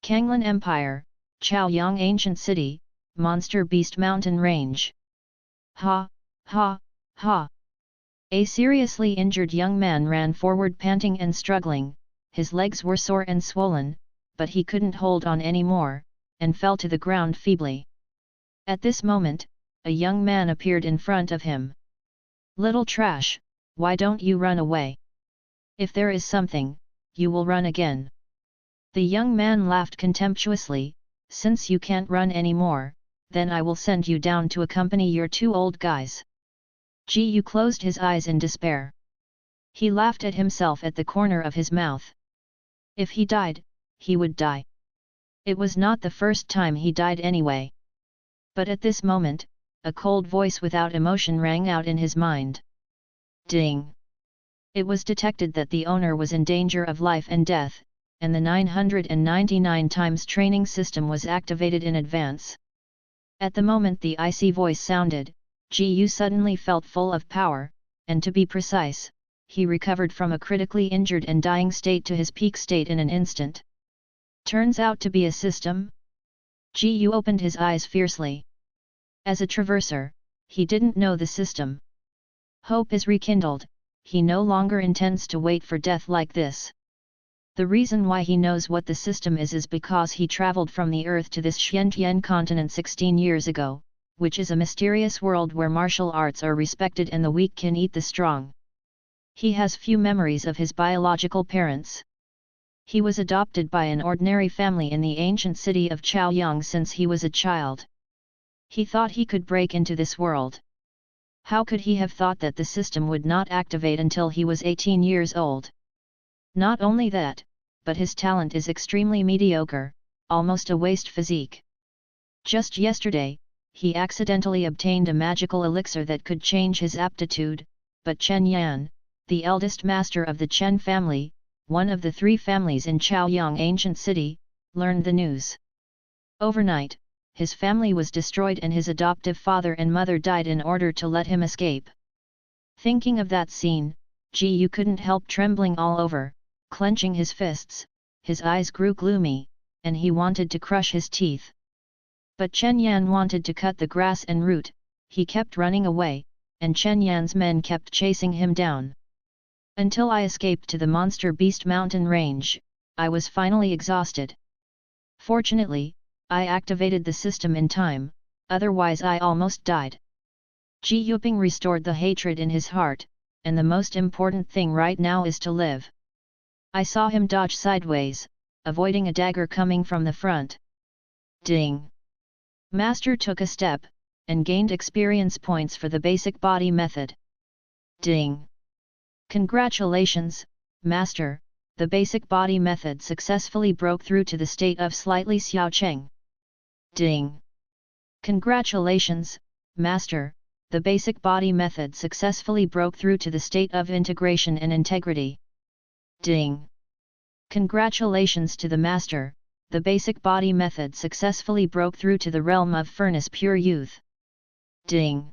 Kanglan Empire, Chaoyang Ancient City, Monster Beast Mountain Range. Ha, ha, ha. A seriously injured young man ran forward panting and struggling, his legs were sore and swollen, but he couldn't hold on anymore, and fell to the ground feebly. At this moment, a young man appeared in front of him. "Little trash, why don't you run away? If there is something, you will run again." The young man laughed contemptuously, "Since you can't run anymore, then I will send you down to accompany your two old guys." Ji closed his eyes in despair. He laughed at himself at the corner of his mouth. If he died, he would die. It was not the first time he died anyway. But at this moment, a cold voice without emotion rang out in his mind. Ding! It was detected that the owner was in danger of life and death, and the 999 times training system was activated in advance. At the moment the icy voice sounded, Ji suddenly felt full of power, and to be precise, he recovered from a critically injured and dying state to his peak state in an instant. Turns out to be a system? Ji opened his eyes fiercely. As a traverser, he didn't know the system. Hope is rekindled, he no longer intends to wait for death like this. The reason why he knows what the system is because he traveled from the Earth to this Xiantian continent 16 years ago, which is a mysterious world where martial arts are respected and the weak can eat the strong. He has few memories of his biological parents. He was adopted by an ordinary family in the ancient city of Chaoyang since he was a child. He thought he could break into this world. How could he have thought that the system would not activate until he was 18 years old? Not only that, but his talent is extremely mediocre, almost a waste physique. Just yesterday, he accidentally obtained a magical elixir that could change his aptitude, but Chen Yan, the eldest master of the Chen family, one of the three families in Chaoyang Ancient City, learned the news. Overnight, his family was destroyed and his adoptive father and mother died in order to let him escape. Thinking of that scene, Ji couldn't help trembling all over, clenching his fists, his eyes grew gloomy, and he wanted to crush his teeth. But Chen Yan wanted to cut the grass and root, he kept running away, and Chen Yan's men kept chasing him down. Until I escaped to the Monster Beast Mountain Range, I was finally exhausted. Fortunately, I activated the system in time, otherwise I almost died. Ji Yuping restored the hatred in his heart, and the most important thing right now is to live. I saw him dodge sideways, avoiding a dagger coming from the front. Ding! Master took a step, and gained experience points for the basic body method. Ding! Congratulations, Master, the basic body method successfully broke through to the state of slightly Xiaocheng. Ding! Congratulations, Master, the basic body method successfully broke through to the state of integration and integrity. Ding! Congratulations to the Master, the basic body method successfully broke through to the realm of furnace pure youth. Ding!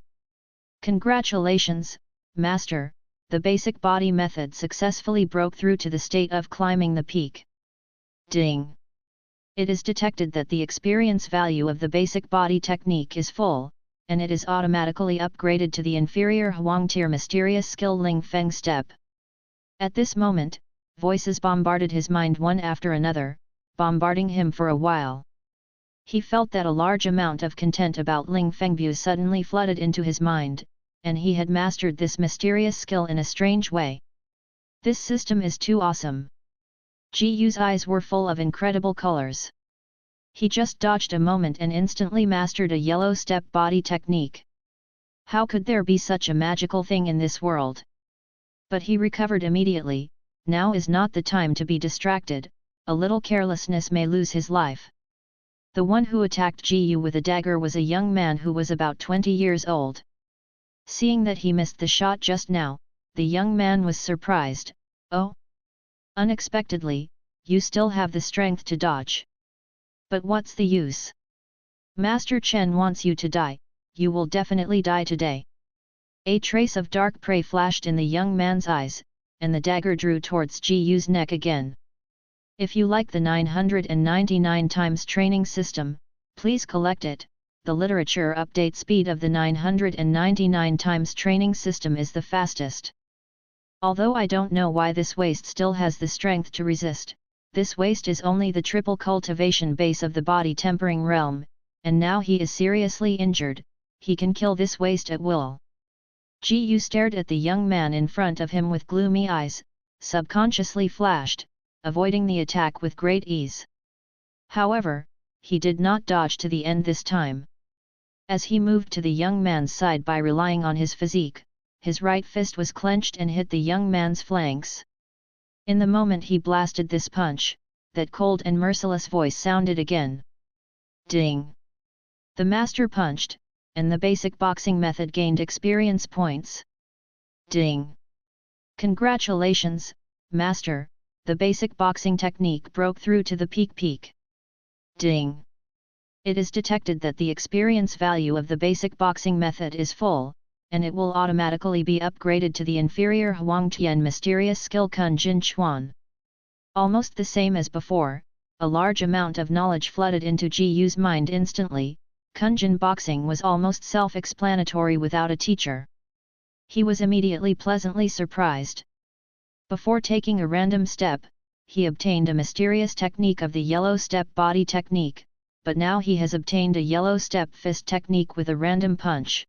Congratulations, Master, the basic body method successfully broke through to the state of climbing the peak. Ding! It is detected that the experience value of the basic body technique is full, and it is automatically upgraded to the inferior Huang tier mysterious skill Ling Feng step. At this moment, voices bombarded his mind one after another, bombarding him for a while. He felt that a large amount of content about Ling Fengbu suddenly flooded into his mind, and he had mastered this mysterious skill in a strange way. This system is too awesome. Ji Yu's eyes were full of incredible colors. He just dodged a moment and instantly mastered a yellow step body technique. How could there be such a magical thing in this world? But he recovered immediately. Now is not the time to be distracted, a little carelessness may lose his life. The one who attacked Ji Yu with a dagger was a young man who was about 20 years old. Seeing that he missed the shot just now, the young man was surprised. Oh! Unexpectedly, you still have the strength to dodge. But what's the use? Master Chen wants you to die, you will definitely die today. A trace of dark prey flashed in the young man's eyes, and the dagger drew towards Ji Yu's neck again. If you like the 999 times training system, please collect it. The literature update speed of the 999 times training system is the fastest. Although I don't know why this waste still has the strength to resist, this waste is only the triple cultivation base of the body tempering realm, and now he is seriously injured, he can kill this waste at will. Gu stared at the young man in front of him with gloomy eyes, subconsciously flashed, avoiding the attack with great ease. However, he did not dodge to the end this time. As he moved to the young man's side by relying on his physique, his right fist was clenched and hit the young man's flanks. In the moment he blasted this punch, that cold and merciless voice sounded again. Ding! The master punched, and the basic boxing method gained experience points. Ding! Congratulations, master, the basic boxing technique broke through to the peak. Ding! It is detected that the experience value of the basic boxing method is full, and it will automatically be upgraded to the inferior Huangtian mysterious skill Kun Jin Chuan. Almost the same as before, a large amount of knowledge flooded into Jiu's mind instantly. Kunjin boxing was almost self-explanatory without a teacher. He was immediately pleasantly surprised. Before taking a random step, he obtained a mysterious technique of the yellow step body technique, but now he has obtained a yellow step fist technique with a random punch.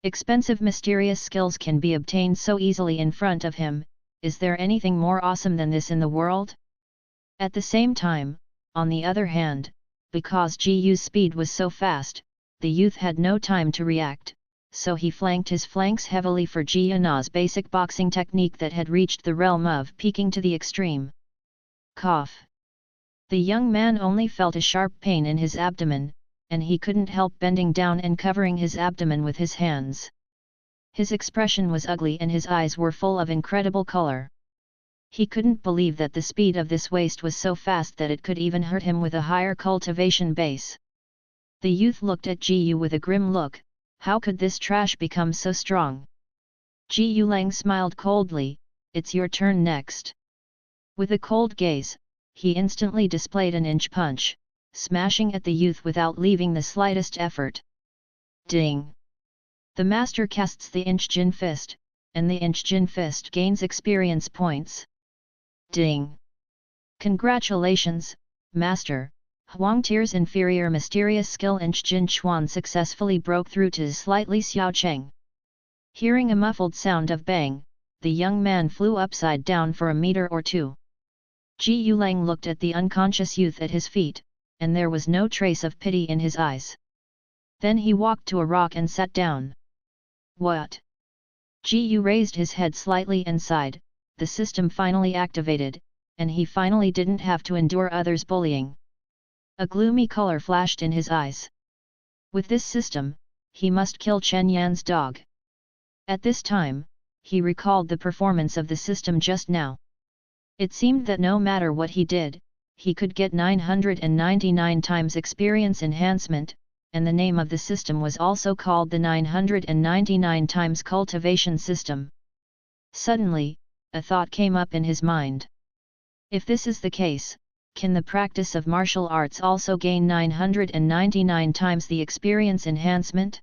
Expensive mysterious skills can be obtained so easily in front of him. Is there anything more awesome than this in the world? At the same time, on the other hand, because Jiu's speed was so fast, the youth had no time to react, so he flanked his flanks heavily for Jiana's basic boxing technique that had reached the realm of peaking to the extreme. Cough! The young man only felt a sharp pain in his abdomen, and he couldn't help bending down and covering his abdomen with his hands. His expression was ugly and his eyes were full of incredible color. He couldn't believe that the speed of this waste was so fast that it could even hurt him with a higher cultivation base. The youth looked at Jiu with a grim look. How could this trash become so strong? Jiu Lang smiled coldly. It's your turn next. With a cold gaze, he instantly displayed an inch punch, smashing at the youth without leaving the slightest effort. Ding! The master casts the inch Jin fist, and the inch Jin fist gains experience points. Ding! Congratulations, master! Huang Tier's inferior mysterious skill inch Jin Chuan successfully broke through to slightly Xiao Cheng. Hearing a muffled sound of bang, the young man flew upside down for a meter or two. Ji Yulang looked at the unconscious youth at his feet, and there was no trace of pity in his eyes. Then he walked to a rock and sat down. What? Ji Yu raised his head slightly and sighed. The system finally activated, and he finally didn't have to endure others' bullying. A gloomy color flashed in his eyes. With this system, he must kill Chen Yan's dog. At this time, he recalled the performance of the system just now. It seemed that no matter what he did, he could get 999 times experience enhancement, and the name of the system was also called the 999 times cultivation system. Suddenly, a thought came up in his mind. If this is the case, can the practice of martial arts also gain 999 times the experience enhancement?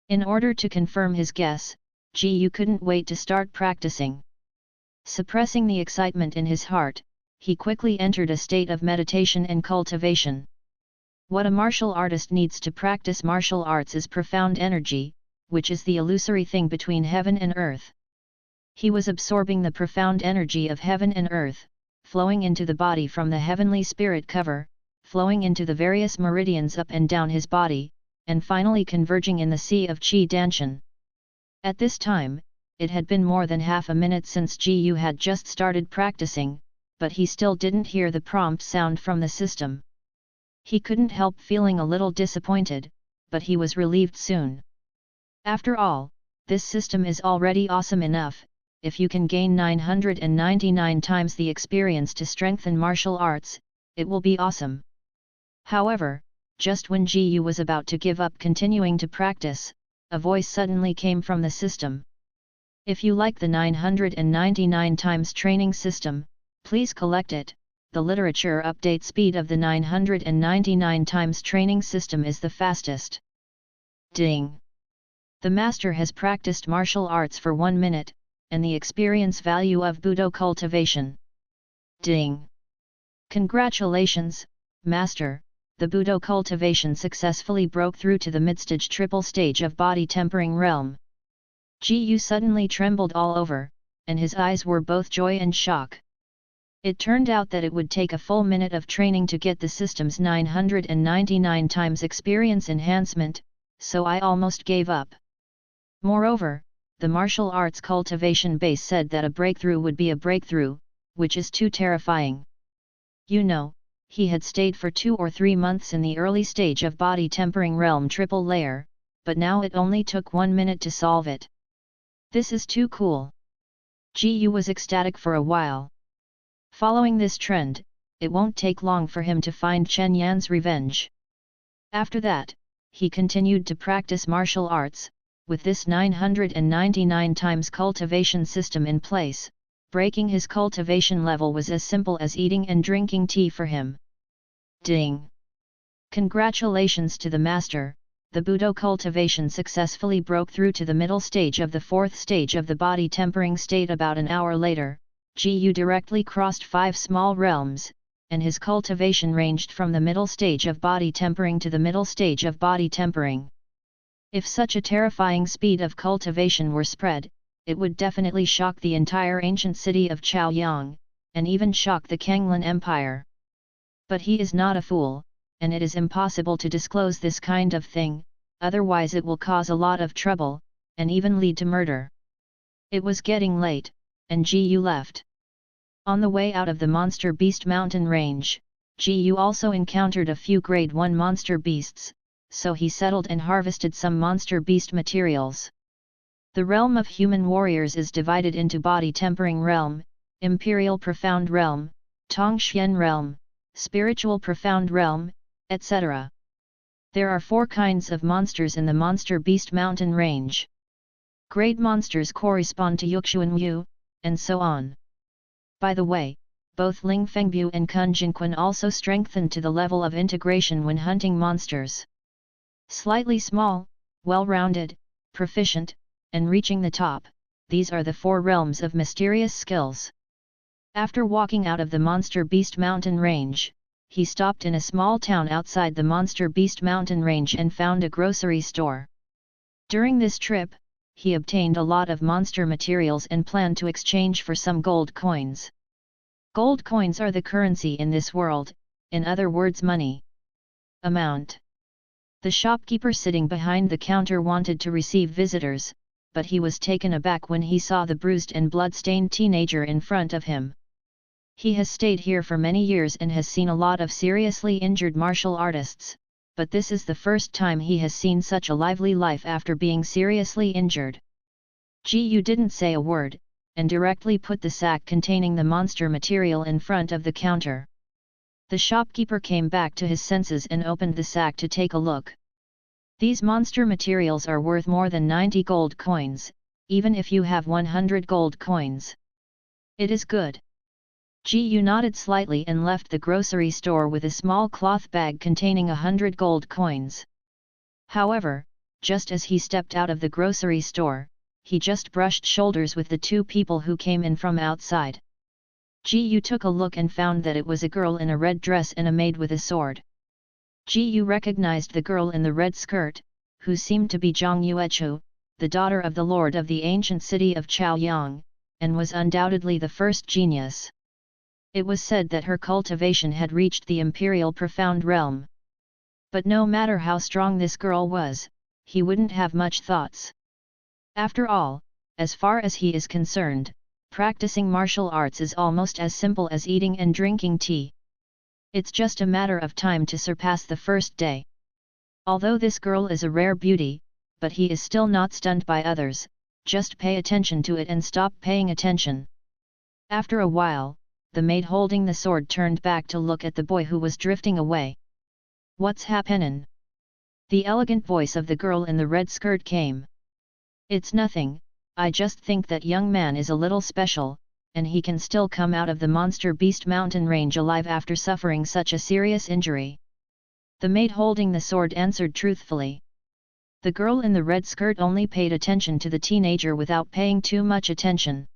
In order to confirm his guess, Ji Yu couldn't wait to start practicing. Suppressing the excitement in his heart, he quickly entered a state of meditation and cultivation. What a martial artist needs to practice martial arts is profound energy, which is the illusory thing between heaven and earth. He was absorbing the profound energy of heaven and earth, flowing into the body from the heavenly spirit cover, flowing into the various meridians up and down his body, and finally converging in the sea of Qi Danshan. At this time, it had been more than half a minute since Ji Yu had just started practicing, but he still didn't hear the prompt sound from the system. He couldn't help feeling a little disappointed, but he was relieved soon. After all, this system is already awesome enough. If you can gain 999 times the experience to strengthen martial arts, it will be awesome. However, just when Ji Yu was about to give up continuing to practice, a voice suddenly came from the system. If you like the 999 times training system, please collect it. the literature update speed of the 999 times training system is the fastest. Ding! The master has practiced martial arts for 1 minute, and the experience value of Budo cultivation. Ding! Congratulations, Master, the Budo cultivation successfully broke through to the mid-stage triple stage of body tempering realm. Gu suddenly trembled all over, and his eyes were both joy and shock. It turned out that it would take a full minute of training to get the system's 999 times experience enhancement, so I almost gave up. Moreover, the martial arts cultivation base said that a breakthrough would be a breakthrough, which is too terrifying. You know, he had stayed for 2 or 3 months in the early stage of body tempering realm triple layer, but now it only took 1 minute to solve it. This is too cool. Gu was ecstatic for a while. Following this trend, it won't take long for him to find Chen Yan's revenge. After that, he continued to practice martial arts. With this 999 times cultivation system in place, breaking his cultivation level was as simple as eating and drinking tea for him. Ding! Congratulations to the master, the Budo cultivation successfully broke through to the middle stage of the 4th stage of the body tempering state about an hour later. Gu directly crossed 5 small realms, and his cultivation ranged from the middle stage of body tempering to the middle stage of body tempering. If such a terrifying speed of cultivation were spread, it would definitely shock the entire ancient city of Chaoyang, and even shock the Kanglan Empire. But he is not a fool, and it is impossible to disclose this kind of thing, otherwise it will cause a lot of trouble, and even lead to murder. It was getting late, and Gu left. On the way out of the Monster Beast mountain range, Gu also encountered a few grade 1 monster beasts, so he settled and harvested some monster beast materials. The realm of human warriors is divided into body tempering realm, imperial profound realm, Tongxian realm, spiritual profound realm, etc. There are 4 kinds of monsters in the Monster Beast mountain range. Grade monsters correspond to Yuxuan Yu, and so on. By the way, both Ling Fengbu and Kun Jinquan also strengthened to the level of integration when hunting monsters. Slightly small, well-rounded, proficient, and reaching the top, these are the 4 realms of mysterious skills. After walking out of the Monster Beast mountain range, he stopped in a small town outside the Monster Beast mountain range and found a grocery store. During this trip, he obtained a lot of monster materials and planned to exchange for some gold coins. Gold coins are the currency in this world, in other words money. Amount. The shopkeeper sitting behind the counter wanted to receive visitors, but he was taken aback when he saw the bruised and blood-stained teenager in front of him. He has stayed here for many years and has seen a lot of seriously injured martial artists, but this is the first time he has seen such a lively life after being seriously injured. Gu didn't say a word, and directly put the sack containing the monster material in front of the counter. The shopkeeper came back to his senses and opened the sack to take a look. These monster materials are worth more than 90 gold coins, even if you have 100 gold coins. It is good. Gu nodded slightly and left the grocery store with a small cloth bag containing 100 gold coins. However, just as he stepped out of the grocery store, he just brushed shoulders with the 2 people who came in from outside. Gu took a look and found that it was a girl in a red dress and a maid with a sword. Gu recognized the girl in the red skirt, who seemed to be Zhang Yuechu, the daughter of the lord of the ancient city of Chaoyang, and was undoubtedly the first genius. It was said that her cultivation had reached the imperial profound realm. But no matter how strong this girl was, he wouldn't have much thoughts. After all, as far as he is concerned, practicing martial arts is almost as simple as eating and drinking tea. It's just a matter of time to surpass the first day. Although this girl is a rare beauty, but he is still not stunned by others, just pay attention to it and stop paying attention. After a while, the maid holding the sword turned back to look at the boy who was drifting away. "What's happenin'?" The elegant voice of the girl in the red skirt came. "It's nothing, I just think that young man is a little special, and he can still come out of the monster beast mountain range alive after suffering such a serious injury. The maid holding the sword answered truthfully. The girl in the red skirt only paid attention to the teenager without paying too much attention.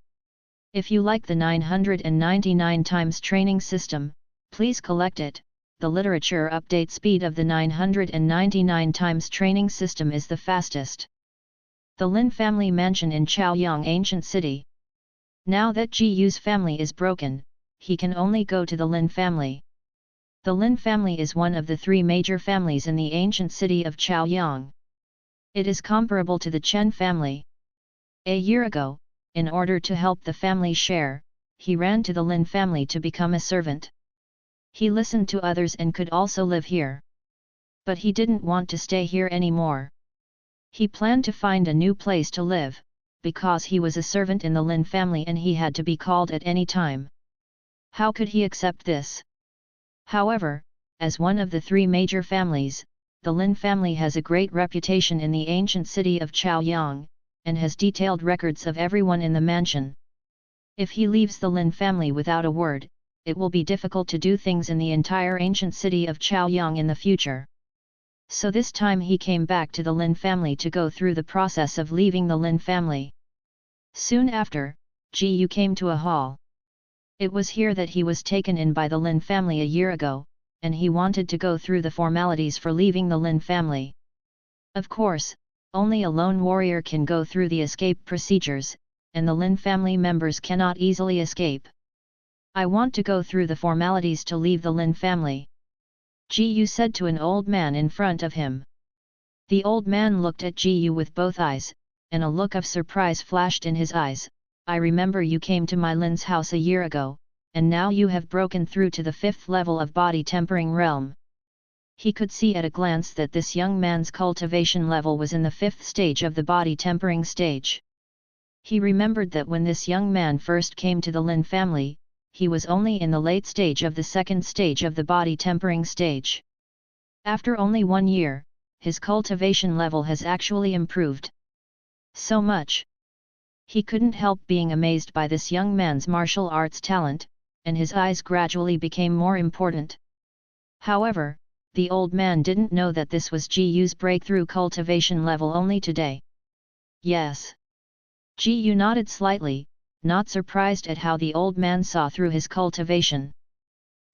If you like the 999 times training system, please collect it. The literature update speed of the 999 times training system is the fastest. The Lin family mansion in Chaoyang Ancient City. Now that Ji Yu's family is broken, he can only go to the Lin family. The Lin family is one of the three major families in the ancient city of Chaoyang. It is comparable to the Chen family. A year ago, in order to help the family share, he ran to the Lin family to become a servant. He listened to others and could also live here. But he didn't want to stay here anymore. He planned to find a new place to live, because he was a servant in the Lin family and he had to be called at any time. How could he accept this? However, as one of the three major families, the Lin family has a great reputation in the ancient city of Chaoyang, and has detailed records of everyone in the mansion. If he leaves the Lin family without a word, it will be difficult to do things in the entire ancient city of Chaoyang in the future. So this time he came back to the Lin family to go through the process of leaving the Lin family. Soon after, Ji Yu came to a hall. It was here that he was taken in by the Lin family a year ago, and he wanted to go through the formalities for leaving the Lin family. Of course, only a lone warrior can go through the escape procedures, and the Lin family members cannot easily escape. I want to go through the formalities to leave the Lin family, Ji Yu said to an old man in front of him. The old man looked at Ji Yu with both eyes, and a look of surprise flashed in his eyes. I remember you came to my Lin's house a year ago, and now you have broken through to the 5th level of body tempering realm. He could see at a glance that this young man's cultivation level was in the 5th stage of the body tempering stage. He remembered that when this young man first came to the Lin family, he was only in the late stage of the 2nd stage of the body tempering stage. After only 1 year, his cultivation level has actually improved so much. He couldn't help being amazed by this young man's martial arts talent, and his eyes gradually became more important. However, the old man didn't know that this was Ji Yu's breakthrough cultivation level only today. Yes. Ji Yu nodded slightly, not surprised at how the old man saw through his cultivation.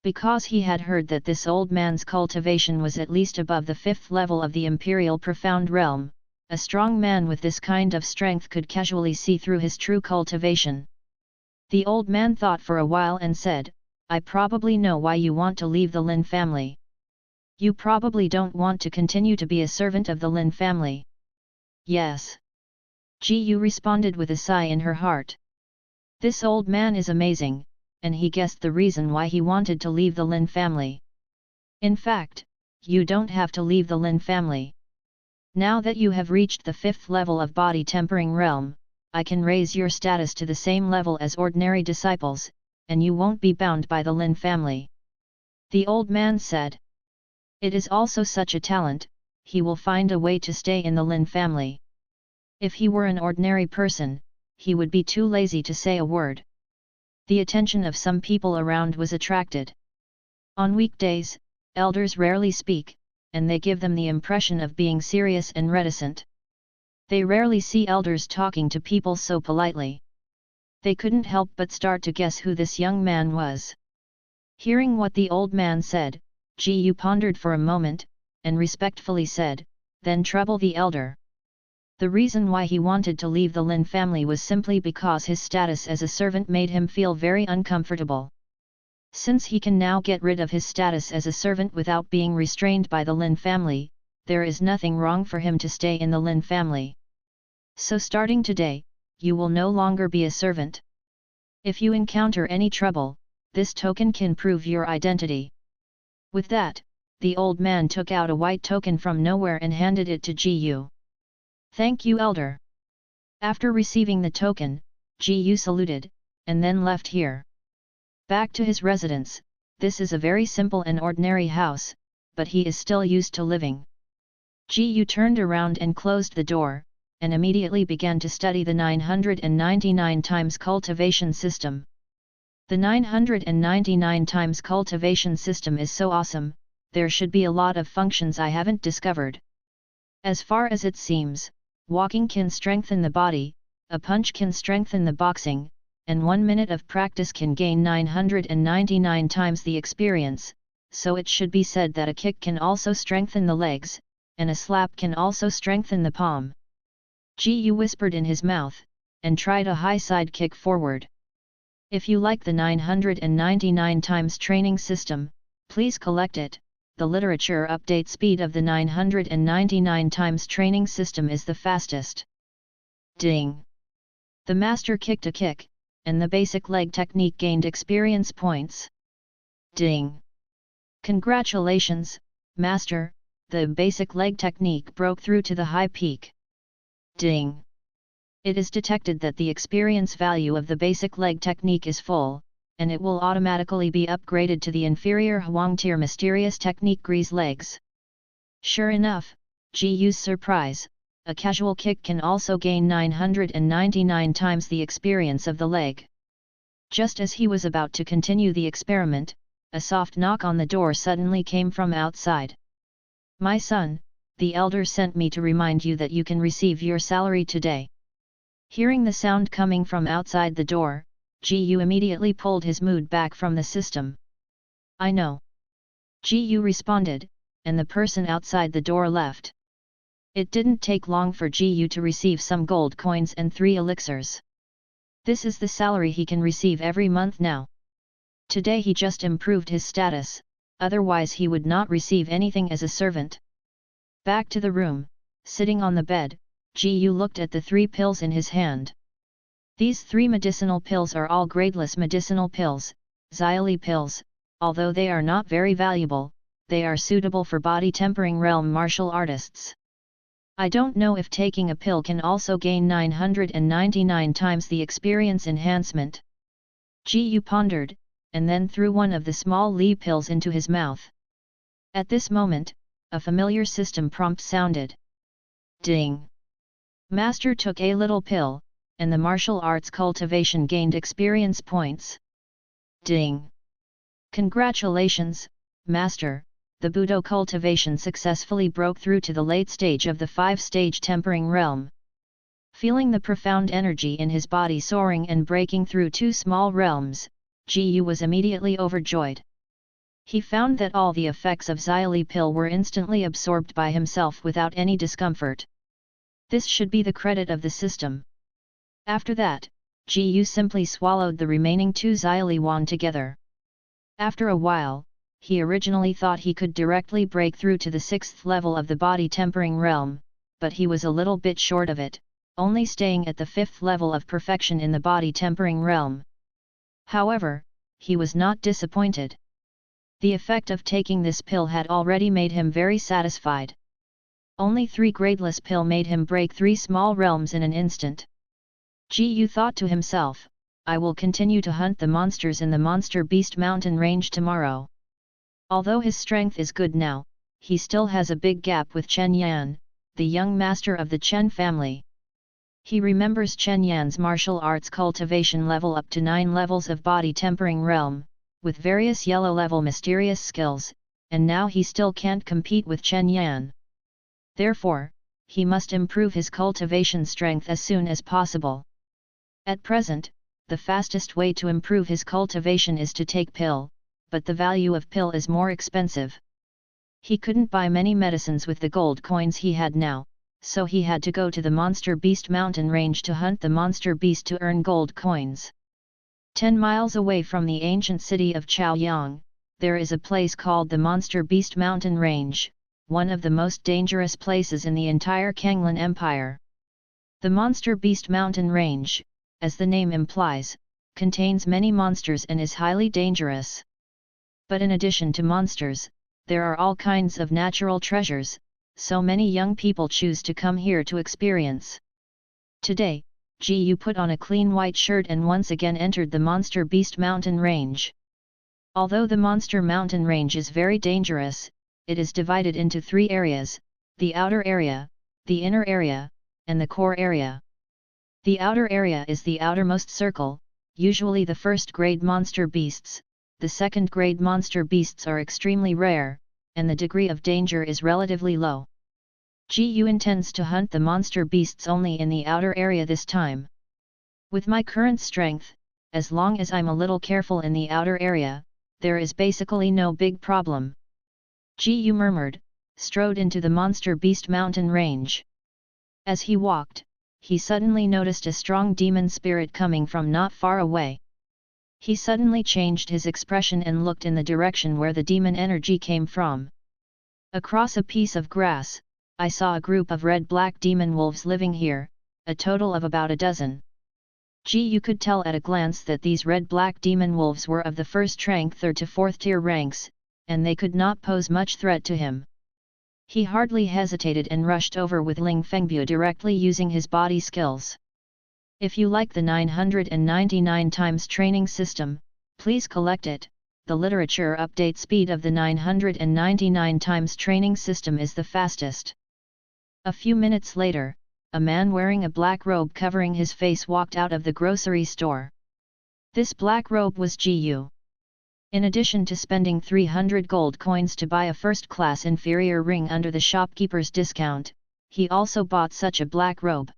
Because he had heard that this old man's cultivation was at least above the 5th level of the Imperial Profound Realm, a strong man with this kind of strength could casually see through his true cultivation. The old man thought for a while and said, I probably know why you want to leave the Lin family. You probably don't want to continue to be a servant of the Lin family. Yes. Ji Yu responded with a sigh in her heart. This old man is amazing, and he guessed the reason why he wanted to leave the Lin family. In fact, you don't have to leave the Lin family. Now that you have reached the 5th level of body tempering realm, I can raise your status to the same level as ordinary disciples, and you won't be bound by the Lin family. The old man said. It is also such a talent, he will find a way to stay in the Lin family. If he were an ordinary person, he would be too lazy to say a word. The attention of some people around was attracted. On weekdays, elders rarely speak, and they give them the impression of being serious and reticent. They rarely see elders talking to people so politely. They couldn't help but start to guess who this young man was. Hearing what the old man said, Ji Yu pondered for a moment, and respectfully said, then trouble the elder. The reason why he wanted to leave the Lin family was simply because his status as a servant made him feel very uncomfortable. Since he can now get rid of his status as a servant without being restrained by the Lin family, there is nothing wrong for him to stay in the Lin family. So starting today, you will no longer be a servant. If you encounter any trouble, this token can prove your identity. With that, the old man took out a white token from nowhere and handed it to Ji Yu. Thank you, elder. After receiving the token, Ji Yu saluted, and then left here. Back to his residence. This is a very simple and ordinary house, but he is still used to living. Ji Yu turned around and closed the door, and immediately began to study the 999 times cultivation system. The 999 times cultivation system is so awesome, there should be a lot of functions I haven't discovered. As far as it seems, walking can strengthen the body, a punch can strengthen the boxing, and 1 minute of practice can gain 999 times the experience, so it should be said that a kick can also strengthen the legs, and a slap can also strengthen the palm. Gu whispered in his mouth, and tried a high side kick forward. If you like the 999 times training system, please collect it. The literature update speed of the 999 times training system is the fastest. Ding! The master kicked a kick, and the basic leg technique gained experience points. Ding! Congratulations, master, the basic leg technique broke through to the high peak. Ding! It is detected that the experience value of the basic leg technique is full, and it will automatically be upgraded to the inferior Huang tier mysterious technique grease legs. Sure enough, Gu's surprise, a casual kick can also gain 999 times the experience of the leg. Just as he was about to continue the experiment, a soft knock on the door suddenly came from outside. My son, the elder sent me to remind you that you can receive your salary today. Hearing the sound coming from outside the door, Gu immediately pulled his mood back from the system. I know. Gu responded, and the person outside the door left. It didn't take long for Gu to receive some gold coins and 3 elixirs. This is the salary he can receive every month now. Today he just improved his status, otherwise he would not receive anything as a servant. Back to the room, sitting on the bed, Gu looked at the 3 pills in his hand. These 3 medicinal pills are all gradeless medicinal pills, Xiali pills. Although they are not very valuable, they are suitable for body tempering realm martial artists. I don't know if taking a pill can also gain 999 times the experience enhancement. Gu pondered, and then threw one of the small Li pills into his mouth. At this moment, a familiar system prompt sounded. Ding! Master took a little pill, and the martial arts cultivation gained experience points. Ding! Congratulations, Master, the Budo cultivation successfully broke through to the late stage of the 5-stage tempering realm. Feeling the profound energy in his body soaring and breaking through 2 small realms, Gu was immediately overjoyed. He found that all the effects of Xiali pill were instantly absorbed by himself without any discomfort. This should be the credit of the system. After that, Gu simply swallowed the remaining 2 Xiali wand together. After a while, he originally thought he could directly break through to the 6th level of the body tempering realm, but he was a little bit short of it, only staying at the 5th level of perfection in the body tempering realm. However, he was not disappointed. The effect of taking this pill had already made him very satisfied. Only 3 gradeless pill made him break 3 small realms in an instant. Gu thought to himself, I will continue to hunt the monsters in the Monster Beast Mountain range tomorrow. Although his strength is good now, he still has a big gap with Chen Yan, the young master of the Chen family. He remembers Chen Yan's martial arts cultivation level up to 9 levels of body tempering realm, with various yellow level mysterious skills, and now he still can't compete with Chen Yan. Therefore, he must improve his cultivation strength as soon as possible. At present, the fastest way to improve his cultivation is to take pill, but the value of pill is more expensive. He couldn't buy many medicines with the gold coins he had now, so he had to go to the Monster Beast Mountain range to hunt the monster beast to earn gold coins. 10 miles away from the ancient city of Chaoyang, there is a place called the Monster Beast Mountain Range, one of the most dangerous places in the entire Kanglan Empire. The Monster Beast Mountain Range, as the name implies, contains many monsters and is highly dangerous. But in addition to monsters, there are all kinds of natural treasures, so many young people choose to come here to experience. Today, Gu put on a clean white shirt and once again entered the Monster Beast Mountain Range. Although the Monster Mountain Range is very dangerous, it is divided into 3 areas, the outer area, the inner area, and the core area. The outer area is the outermost circle, usually the first-grade monster beasts. The second-grade monster beasts are extremely rare, and the degree of danger is relatively low. GU intends to hunt the monster beasts only in the outer area this time. With my current strength, as long as I'm a little careful in the outer area, there is basically no big problem. GU murmured, strode into the monster beast mountain range. As he walked, he suddenly noticed a strong demon spirit coming from not far away. He suddenly changed his expression and looked in the direction where the demon energy came from. Across a piece of grass, I saw a group of red-black demon wolves living here, a total of about a dozen. You could tell at a glance that these red-black demon wolves were of the first rank 3rd to 4th tier ranks, and they could not pose much threat to him. He hardly hesitated and rushed over with Ling Fengbu directly using his body skills. If you like the 999 times training system, please collect it. The literature update speed of the 999 times training system is the fastest. A few minutes later, a man wearing a black robe covering his face walked out of the grocery store. This black robe was GU. In addition to spending 300 gold coins to buy a first-class inferior ring under the shopkeeper's discount, he also bought such a black robe.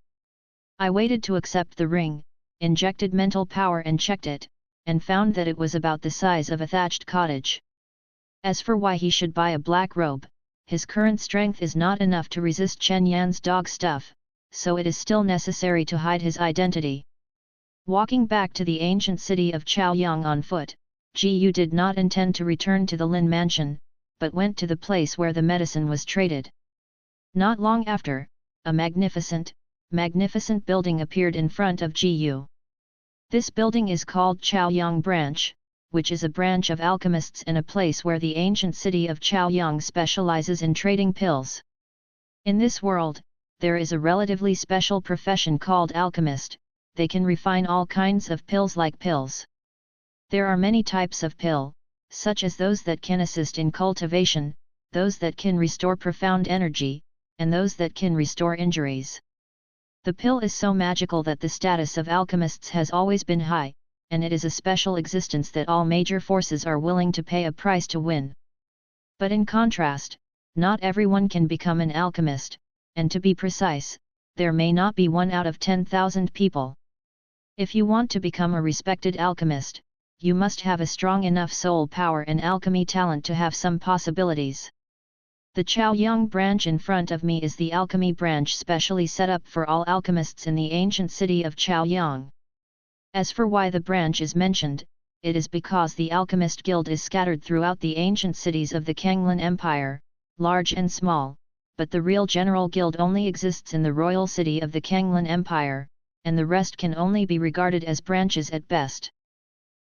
I waited to accept the ring, injected mental power and checked it, and found that it was about the size of a thatched cottage. As for why he should buy a black robe, his current strength is not enough to resist Chen Yan's dog stuff, so it is still necessary to hide his identity. Walking back to the ancient city of Chaoyang on foot, GU did not intend to return to the Lin mansion, but went to the place where the medicine was traded. Not long after, a magnificent building appeared in front of GU. This building is called Chaoyang Branch, which is a branch of alchemists in a place where the ancient city of Chaoyang specializes in trading pills. In this world, there is a relatively special profession called alchemist. They can refine all kinds of pills like pills. There are many types of pill, such as those that can assist in cultivation, those that can restore profound energy, and those that can restore injuries. The pill is so magical that the status of alchemists has always been high, and it is a special existence that all major forces are willing to pay a price to win. But in contrast, not everyone can become an alchemist, and to be precise, there may not be 1 out of 10,000 people. If you want to become a respected alchemist, you must have a strong enough soul power and alchemy talent to have some possibilities. The Chaoyang branch in front of me is the alchemy branch specially set up for all alchemists in the ancient city of Chaoyang. As for why the branch is mentioned, it is because the alchemist guild is scattered throughout the ancient cities of the Kanglin Empire, large and small, but the real general guild only exists in the royal city of the Kanglin Empire, and the rest can only be regarded as branches at best.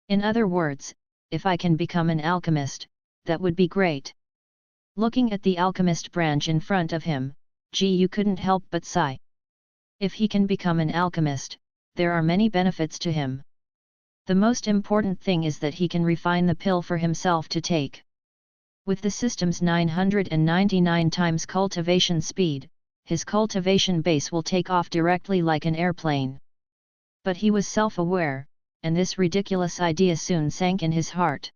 In other words, if I can become an alchemist, that would be great. Looking at the alchemist branch in front of him, GU couldn't help but sigh. If he can become an alchemist, there are many benefits to him. The most important thing is that he can refine the pill for himself to take. With the system's 999 times cultivation speed, his cultivation base will take off directly like an airplane. But he was self-aware, and this ridiculous idea soon sank in his heart.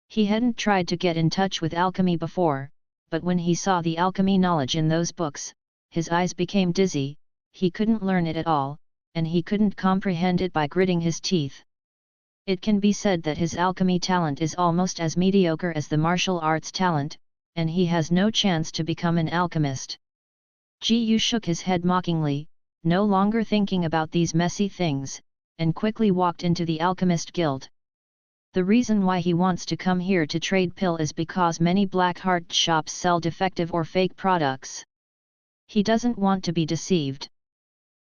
He hadn't tried to get in touch with alchemy before, but when he saw the alchemy knowledge in those books, his eyes became dizzy. He couldn't learn it at all, and he couldn't comprehend it by gritting his teeth. It can be said that his alchemy talent is almost as mediocre as the martial arts talent, and he has no chance to become an alchemist. GU shook his head mockingly, no longer thinking about these messy things, and quickly walked into the Alchemist Guild. The reason why he wants to come here to trade pill is because many black heart shops sell defective or fake products. He doesn't want to be deceived.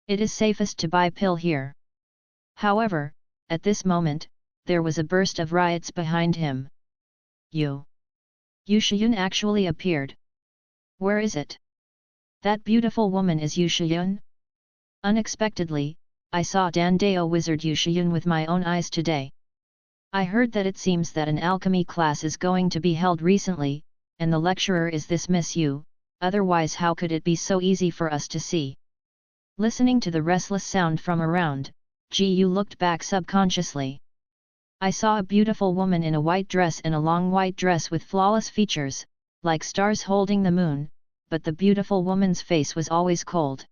It is safest to buy pill here. However, at this moment, there was a burst of riots behind him. Yu Shiyun actually appeared. Where is it? That beautiful woman is Yu Shiyun? Unexpectedly, I saw Dandao wizard Yu Shiyun with my own eyes today. I heard that it seems that an alchemy class is going to be held recently, and the lecturer is this Miss Yu, otherwise how could it be so easy for us to see? Listening to the restless sound from around, Ji looked back subconsciously. I saw a beautiful woman in a white dress, in a long white dress with flawless features, like stars holding the moon, but the beautiful woman's face was always cold.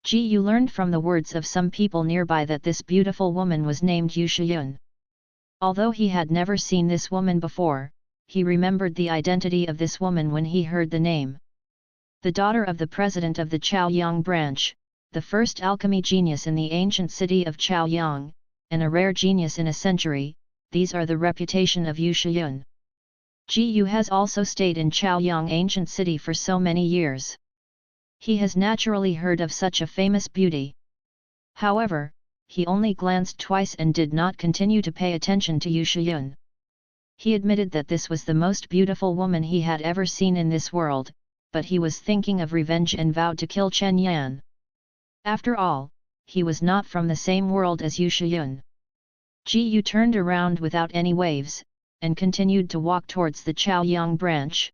Ji learned from the words of some people nearby that this beautiful woman was named Yu Shiyun. Although he had never seen this woman before, he remembered the identity of this woman when he heard the name. The daughter of the president of the Chaoyang branch, the first alchemy genius in the ancient city of Chaoyang, and a rare genius in a century, these are the reputation of Yu Shiyun. Ji has also stayed in Chaoyang ancient city for so many years. He has naturally heard of such a famous beauty. However, he only glanced twice and did not continue to pay attention to Yu Shiyun. He admitted that this was the most beautiful woman he had ever seen in this world, but he was thinking of revenge and vowed to kill Chen Yan. After all, he was not from the same world as Yu Shiyun. Ji turned around without any waves, and continued to walk towards the Chaoyang branch.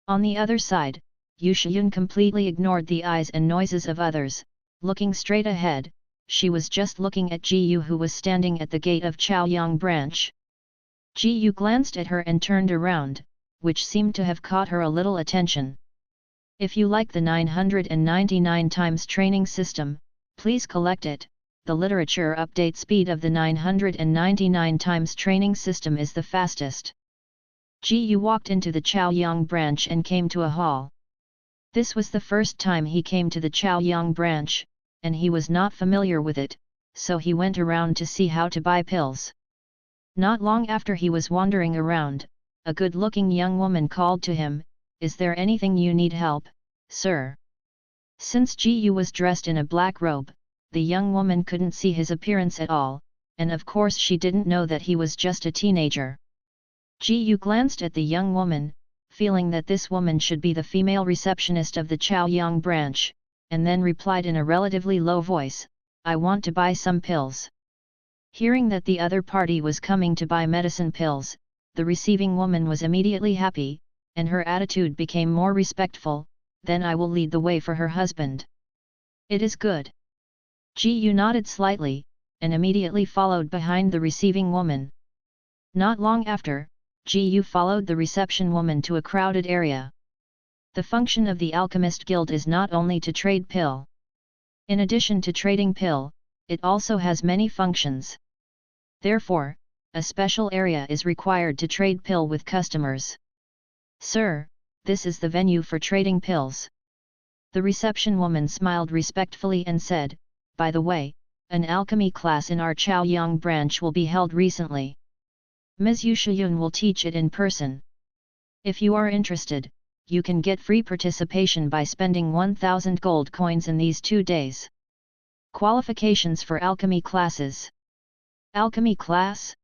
On the other side, Yu Shiyun completely ignored the eyes and noises of others, looking straight ahead. She was just looking at Ji who was standing at the gate of Chaoyang branch. Ji glanced at her and turned around, which seemed to have caught her a little attention. If you like the 999 times training system, please collect it. The literature update speed of the 999 times training system is the fastest. Ji walked into the Chaoyang branch and came to a hall. This was the first time he came to the Chaoyang branch, and he was not familiar with it, so he went around to see how to buy pills. Not long after he was wandering around, a good-looking young woman called to him, "Is there anything you need help, sir?" Since Ji was dressed in a black robe, the young woman couldn't see his appearance at all, and of course she didn't know that he was just a teenager. Ji glanced at the young woman, feeling that this woman should be the female receptionist of the Chaoyang branch, and then replied in a relatively low voice, "I want to buy some pills." Hearing that the other party was coming to buy medicine pills, the receiving woman was immediately happy, and her attitude became more respectful. "Then I will lead the way for her husband." "It is good." Ji nodded slightly, and immediately followed behind the receiving woman. Not long after, Ji followed the reception woman to a crowded area. The function of the Alchemist Guild is not only to trade pill. In addition to trading pill, it also has many functions. Therefore, a special area is required to trade pill with customers. "Sir, this is the venue for trading pills." The reception woman smiled respectfully and said, "By the way, an alchemy class in our Chaoyang branch will be held recently. Ms. Yu Shiyun will teach it in person. If you are interested, you can get free participation by spending 1,000 gold coins in these 2 days. Qualifications for alchemy classes." "Alchemy class?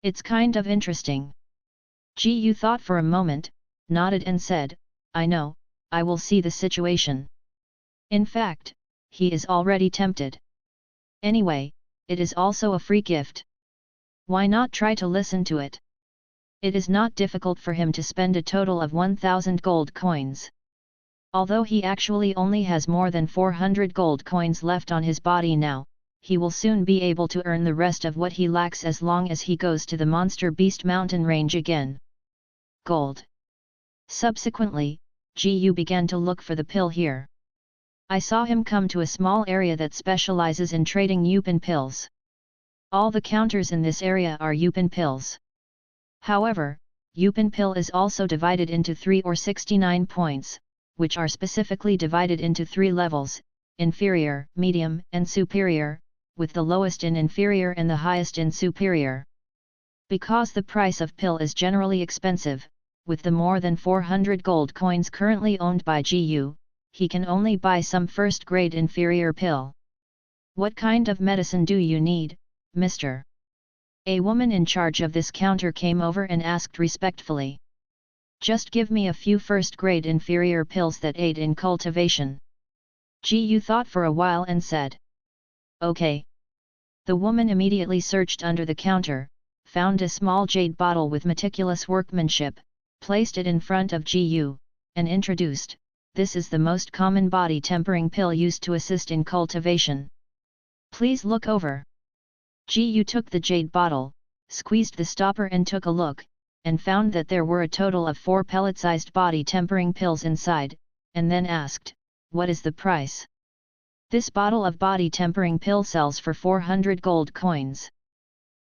It's kind of interesting." Ji thought for a moment, nodded and said, "I know, I will see the situation." In fact, he is already tempted. Anyway, it is also a free gift. Why not try to listen to it? It is not difficult for him to spend a total of 1,000 gold coins. Although he actually only has more than 400 gold coins left on his body now, he will soon be able to earn the rest of what he lacks as long as he goes to the Monster Beast mountain range again. Gold. Subsequently, Ji began to look for the pill here. I saw him come to a small area that specializes in trading Yupin pills. All the counters in this area are Yupin pills. However, Yupin pill is also divided into 3 or 69 points, which are specifically divided into 3 levels, inferior, medium, and superior, with the lowest in inferior and the highest in superior. Because the price of pill is generally expensive, with the more than 400 gold coins currently owned by Ji, he can only buy some first-grade inferior pill. "What kind of medicine do you need, Mr.?" A woman in charge of this counter came over and asked respectfully. "Just give me a few first-grade inferior pills that aid in cultivation." Ji thought for a while and said, "Okay." The woman immediately searched under the counter, found a small jade bottle with meticulous workmanship, placed it in front of Ji, and introduced, "This is the most common body tempering pill used to assist in cultivation. Please look over. Yu took the jade bottle, squeezed the stopper and took a look, and found that there were a total of 4 pellet-sized body tempering pills inside, and then asked, "What is the price?" "This bottle of body tempering pill sells for 400 gold coins."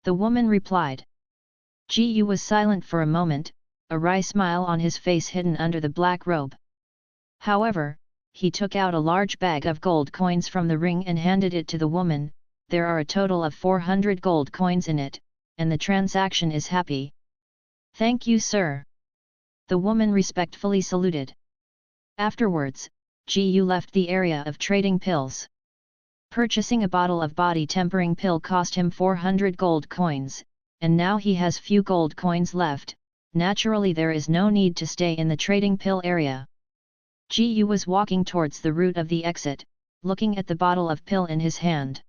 The woman replied. Yu was silent for a moment, a wry smile on his face hidden under the black robe. However, he took out a large bag of gold coins from the ring and handed it to the woman. "There are a total of 400 gold coins in it, and the transaction is happy." "Thank you, sir." The woman respectfully saluted. Afterwards, Yu left the area of trading pills. Purchasing a bottle of body tempering pill cost him 400 gold coins, and now he has few gold coins left. Naturally there is no need to stay in the trading pill area. Yu was walking towards the route of the exit, looking at the bottle of pill in his hand.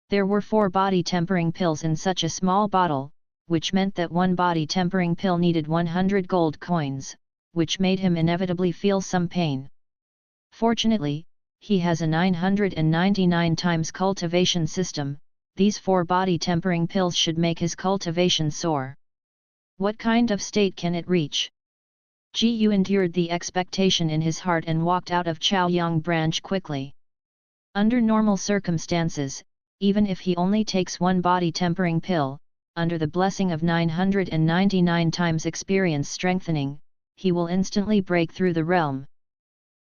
There were 4 body tempering pills in such a small bottle, which meant that one body tempering pill needed 100 gold coins, which made him inevitably feel some pain. Fortunately, he has a 999 times cultivation system. These 4 body tempering pills should make his cultivation soar. What kind of state can it reach? Yu endured the expectation in his heart and walked out of Chaoyang branch quickly. Under normal circumstances, even if he only takes 1 body tempering pill, under the blessing of 999 times experience strengthening, he will instantly break through the realm.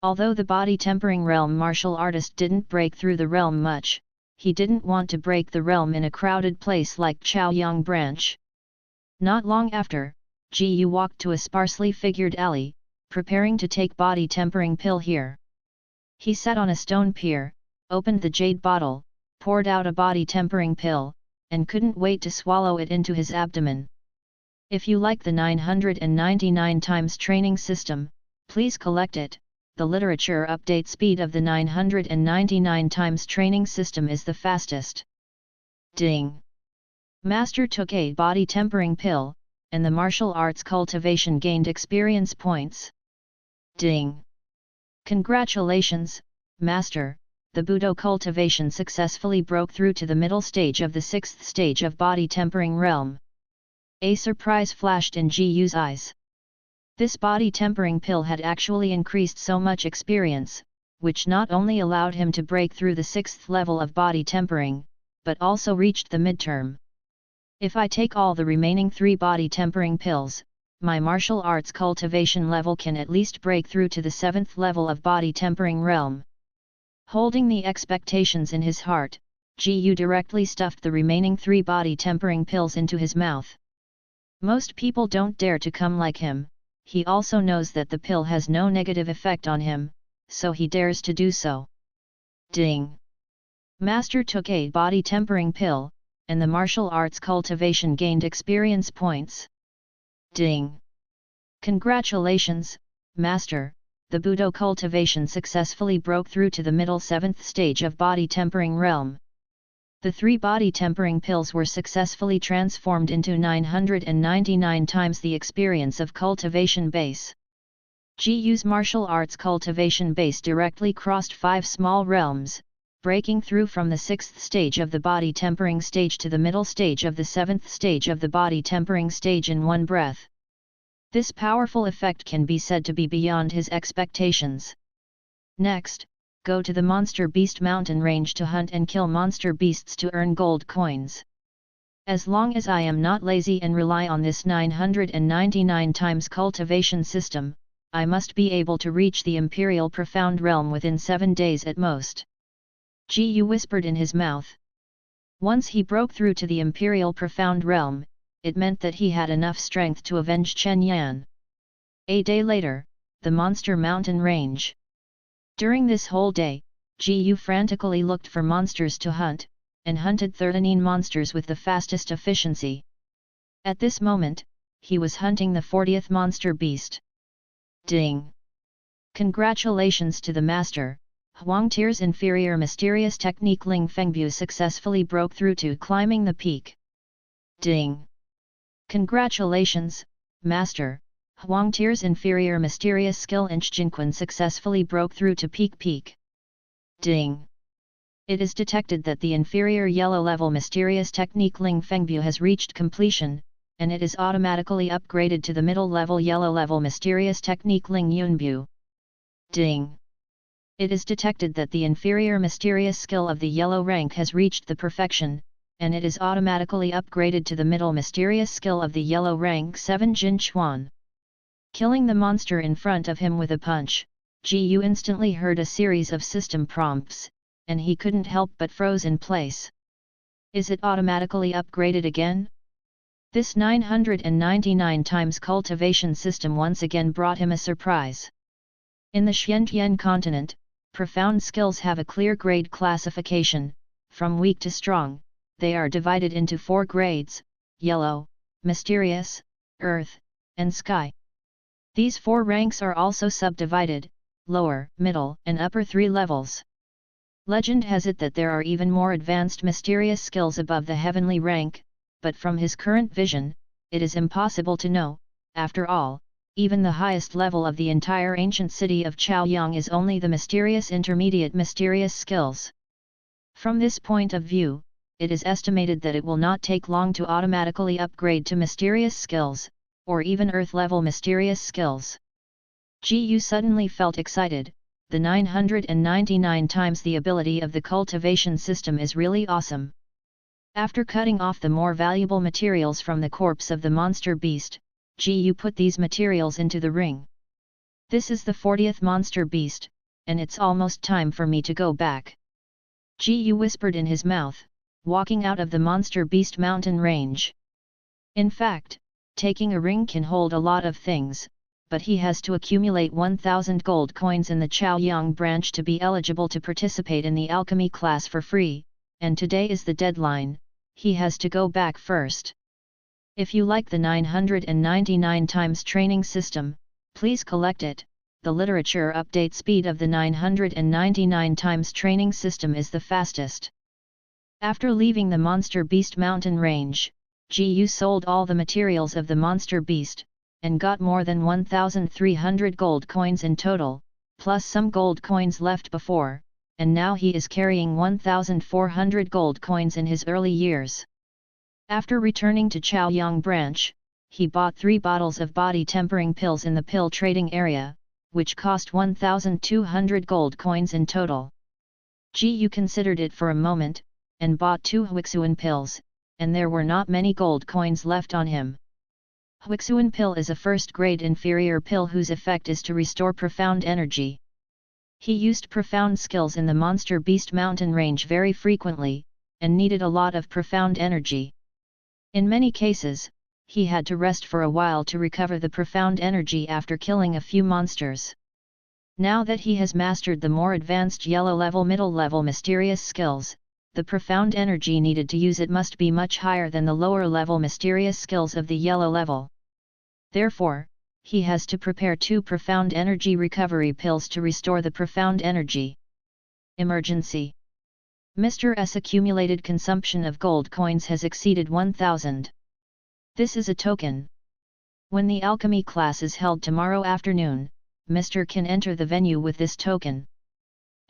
Although the body tempering realm martial artist didn't break through the realm much, he didn't want to break the realm in a crowded place like Chaoyang branch. Not long after, Yu walked to a sparsely figured alley, preparing to take body tempering pill here. He sat on a stone pier, opened the jade bottle, poured out a body tempering pill, and couldn't wait to swallow it into his abdomen. If you like the 999 times training system, please collect it. The literature update speed of the 999 times training system is the fastest. Ding! Master took a body tempering pill, and the martial arts cultivation gained experience points. Ding! Congratulations, Master! The Budo cultivation successfully broke through to the middle stage of the 6th stage of body tempering realm. A surprise flashed in Yu's eyes. This body tempering pill had actually increased so much experience, which not only allowed him to break through the 6th level of body tempering, but also reached the midterm. If I take all the remaining 3 body tempering pills, my martial arts cultivation level can at least break through to the 7th level of body tempering realm. Holding the expectations in his heart, Yu directly stuffed the remaining 3 body tempering pills into his mouth. Most people don't dare to come like him. He also knows that the pill has no negative effect on him, so he dares to do so. Ding! Master took a body tempering pill, and the martial arts cultivation gained experience points. Ding! Congratulations, Master! The Budo cultivation successfully broke through to the middle 7th stage of body tempering realm. The 3 body tempering pills were successfully transformed into 999 times the experience of cultivation base. Yu's martial arts cultivation base directly crossed 5 small realms, breaking through from the 6th stage of the body tempering stage to the middle stage of the 7th stage of the body tempering stage in one breath. This powerful effect can be said to be beyond his expectations. Next, go to the Monster Beast Mountain range to hunt and kill monster beasts to earn gold coins. As long as I am not lazy and rely on this 999 times cultivation system, I must be able to reach the Imperial Profound Realm within 7 days at most. Yu whispered in his mouth. Once he broke through to the Imperial Profound Realm, it meant that he had enough strength to avenge Chen Yan. A day later, the Monster Mountain Range. During this whole day, Yu frantically looked for monsters to hunt, and hunted 13 monsters with the fastest efficiency. At this moment, he was hunting the 40th monster beast. Ding! Congratulations to the master! Huang Tier's inferior mysterious technique Ling Fengbu successfully broke through to climbing the peak. Ding! Congratulations, master! Huang Tier's inferior mysterious skill Inch Jinquan successfully broke through to peak. Ding! It is detected that the inferior yellow level mysterious technique Ling Fengbu has reached completion, and it is automatically upgraded to the middle level yellow level mysterious technique Ling Yunbu. Ding! It is detected that the inferior mysterious skill of the yellow rank has reached the perfection, and it is automatically upgraded to the middle mysterious skill of the yellow rank 7 Jin Chuan. Killing the monster in front of him with a punch, Yu instantly heard a series of system prompts, and he couldn't help but froze in place. Is it automatically upgraded again? This 999 times cultivation system once again brought him a surprise. In the Xiantian continent, profound skills have a clear grade classification, from weak to strong. They are divided into 4 grades: yellow, mysterious, earth, and sky. These 4 ranks are also subdivided: lower, middle, and upper 3 levels. Legend has it that there are even more advanced mysterious skills above the heavenly rank, but from his current vision, it is impossible to know. After all, even the highest level of the entire ancient city of Chaoyang is only the mysterious intermediate mysterious skills. From this point of view, it is estimated that it will not take long to automatically upgrade to mysterious skills, or even earth-level mysterious skills. Yu suddenly felt excited. The 999 times the ability of the cultivation system is really awesome. After cutting off the more valuable materials from the corpse of the monster beast, Yu put these materials into the ring. This is the 40th monster beast, and it's almost time for me to go back. Yu whispered in his mouth, walking out of the monster beast mountain range. In fact, taking a ring can hold a lot of things, but he has to accumulate 1000 gold coins in the Chaoyang branch to be eligible to participate in the alchemy class for free, and today is the deadline. He has to go back first. If you like the 999 times training system, please collect it. The literature update speed of the 999 times training system is the fastest. After leaving the Monster Beast mountain range, Yu sold all the materials of the Monster Beast, and got more than 1,300 gold coins in total, plus some gold coins left before, and now he is carrying 1,400 gold coins in his early years. After returning to Chaoyang branch, he bought 3 bottles of body tempering pills in the pill trading area, which cost 1,200 gold coins in total. Yu considered it for a moment, and bought 2 Huixuan pills, and there were not many gold coins left on him. Huixuan pill is a first-grade inferior pill whose effect is to restore profound energy. He used profound skills in the Monster Beast mountain range very frequently, and needed a lot of profound energy. In many cases, he had to rest for a while to recover the profound energy after killing a few monsters. Now that he has mastered the more advanced yellow level middle level mysterious skills, the profound energy needed to use it must be much higher than the lower level mysterious skills of the yellow level. Therefore, he has to prepare 2 profound energy recovery pills to restore the profound energy. Emergency. Mr. S accumulated consumption of gold coins has exceeded 1,000. This is a token. When the alchemy class is held tomorrow afternoon, Mr. can enter the venue with this token.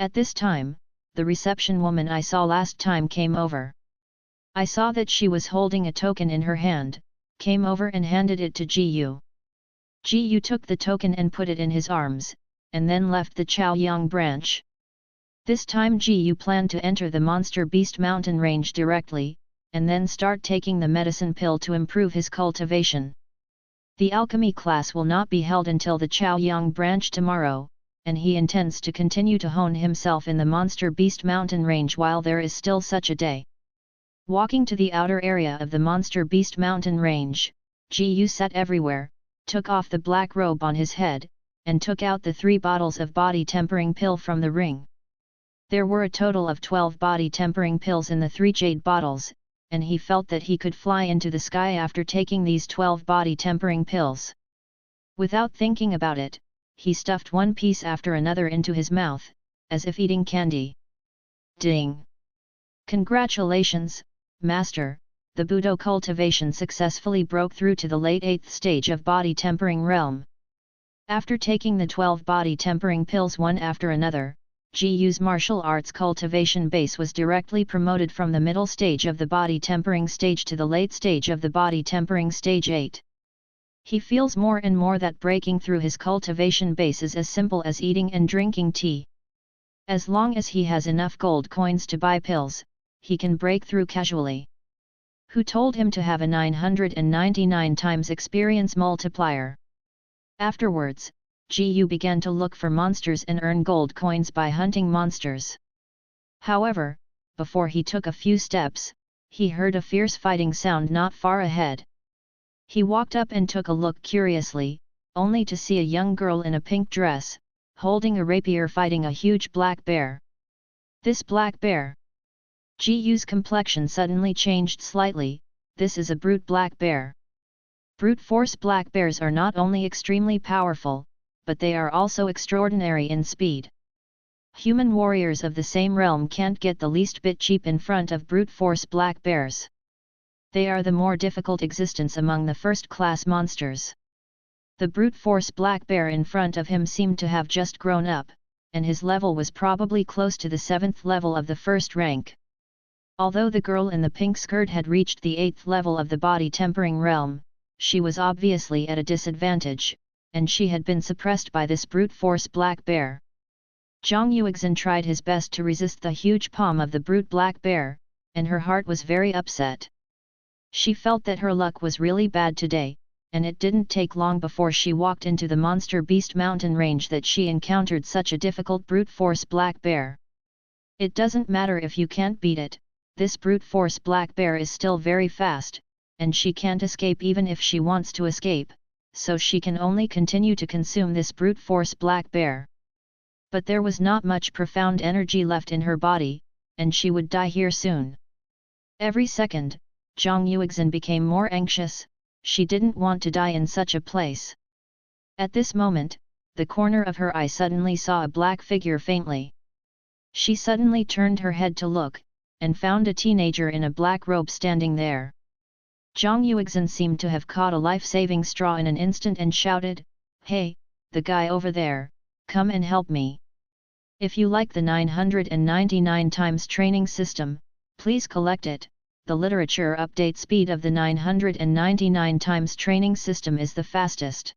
At this time, the reception woman I saw last time came over. I saw that she was holding a token in her hand, came over and handed it to Yu. Yu took the token and put it in his arms, and then left the Chaoyang branch. This time Yu planned to enter the Monster Beast mountain range directly, and then start taking the medicine pill to improve his cultivation. The alchemy class will not be held until the Chaoyang branch tomorrow, and he intends to continue to hone himself in the Monster Beast mountain range while there is still such a day. Walking to the outer area of the Monster Beast mountain range, Yu sat everywhere, took off the black robe on his head, and took out the 3 bottles of body tempering pill from the ring. There were a total of 12 body tempering pills in the 3 jade bottles, and he felt that he could fly into the sky after taking these 12 body tempering pills. Without thinking about it, he stuffed one piece after another into his mouth, as if eating candy. Ding! Congratulations, Master! The Budo cultivation successfully broke through to the late 8th stage of body tempering realm. After taking the 12 body tempering pills one after another, Ji-Yu's martial arts cultivation base was directly promoted from the middle stage of the body tempering stage to the late stage of the body tempering stage 8. He feels more and more that breaking through his cultivation base is as simple as eating and drinking tea. As long as he has enough gold coins to buy pills, he can break through casually. Who told him to have a 999 times experience multiplier? Afterwards, Ji-Yu began to look for monsters and earn gold coins by hunting monsters. However, before he took a few steps, he heard a fierce fighting sound not far ahead. He walked up and took a look curiously, only to see a young girl in a pink dress, holding a rapier fighting a huge black bear. This black bear! Ji-Yu's complexion suddenly changed slightly. This is a brute black bear. Brute force black bears are not only extremely powerful, but they are also extraordinary in speed. Human warriors of the same realm can't get the least bit cheap in front of brute force black bears. They are the more difficult existence among the first-class monsters. The brute force black bear in front of him seemed to have just grown up, and his level was probably close to the 7th level of the first rank. Although the girl in the pink skirt had reached the 8th level of the body tempering realm, she was obviously at a disadvantage, and she had been suppressed by this brute force black bear. Zhang Yuexin tried his best to resist the huge palm of the brute black bear, and her heart was very upset. She felt that her luck was really bad today, and it didn't take long before she walked into the monster beast mountain range that she encountered such a difficult brute force black bear. It doesn't matter if you can't beat it, this brute force black bear is still very fast, and she can't escape even if she wants to escape, so she can only continue to consume this brute force black bear. But there was not much profound energy left in her body, and she would die here soon. Every second, Zhang Yuexin became more anxious. She didn't want to die in such a place. At this moment, the corner of her eye suddenly saw a black figure faintly. She suddenly turned her head to look, and found a teenager in a black robe standing there. Zhang Yuexin seemed to have caught a life-saving straw in an instant and shouted, "Hey, the guy over there, come and help me." If you like the 999 times training system, please collect it. The literature update speed of the 999 times training system is the fastest.